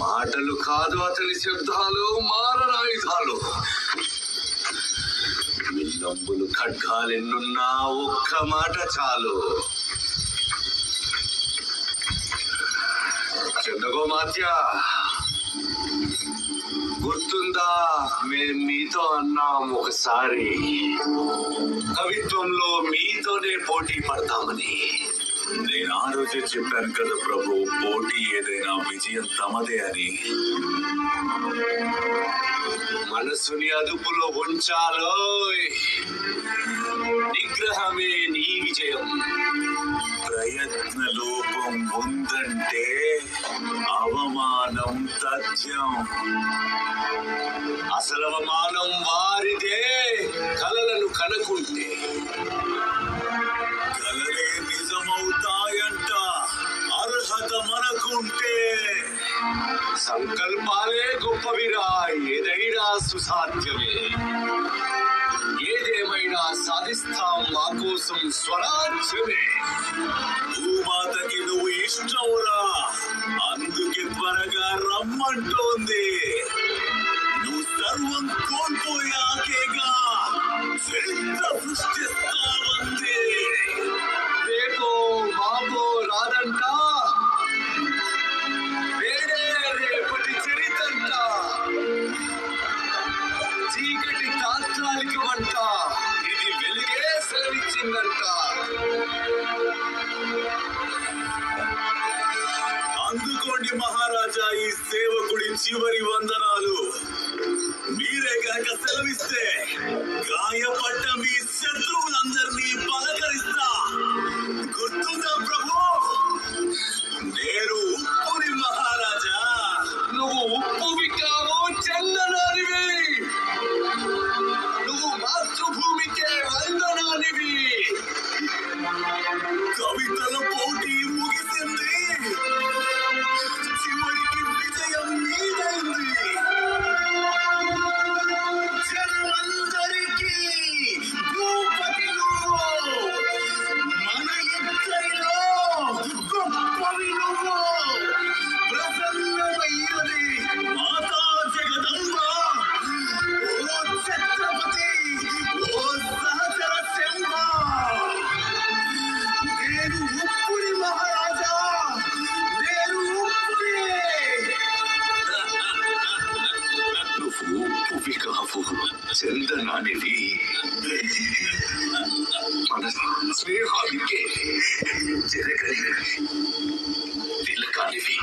మాటలు కాదు అతని శబ్దాలు మారణాయుధాలు. విల్లంబులు ఖడ్గాలెన్నున్నా ఒక్క మాట చాలు. చంద్రగోమాత్య, గుర్తుందా మేం మీతో అన్నాం ఒకసారి కవిత్వంలో మీతోనే పోటీ పడతామని? నేను ఆ రోజే చెప్పాను కదా ప్రభు, పోటీ ఏదైనా విజయం తమదే అని. మనసుని అదుపులో ఉంచాలోయ్, నిగ్రహమే నీ విజయం. ప్రయత్న లోపం ఉందంటే అవమానం తథ్యం. అసలు అవమానం వారిదే కలలను కనుకుంటే. కలలే నిజమవుతాయంట అర్హత మనకుంటే. సంకల్పాలే గొప్పవిరా, ఏదైనా సుసాధ్యమే. ఏదేమైనా సాధిస్తాం మా కోసం స్వరాజ్యమే. భూమాతకి నువ్వు ఇష్టవురా, అందుకే త్వరగా రమ్మంటోంది. నువ్వు సర్వం కోల్పోయాకేగా చరిత్ర సృష్టిస్తావంది. రేపో మాపో రాదంట, వేడే రేపటి చరితంట. చీకటి తాత్కాలికమంట, ఇది వెలుగే సెలవిచ్చిందంట. అందుకోండి మహారాజా ఈ సేవకుడి చివరి వందనాలు. మీరే కనుక సెలవిస్తే గాయపడ్డ మీ శత్రువులందరినీ పలకరిస్తా. గుర్తుందా ప్రభు, నేను ఉప్పుని మహారాజా. నువ్వు ఉప్పువి కావు, చందనానివి. నువ్వు మాతృభూమికే వందనానివి. కవితల పోటీ ముగిసింది, చివరికి విజయం మీదైంది. జనమందరికీ భూపతి నువ్వు, మన ఇద్దరిలో గొప్పవి నువ్వు. ప్రసన్నమయ్యది మాతా జగదంబ, ఓ ఛత్రపతి, ఓ సహచర శంభ. నేను ఉప్పుని మహారాజా, నేను ఉప్పుని. నువ్వు ఉప్పువి కావు, చందనానివి. మన స్నేహానికే జరగని తిలకానివి.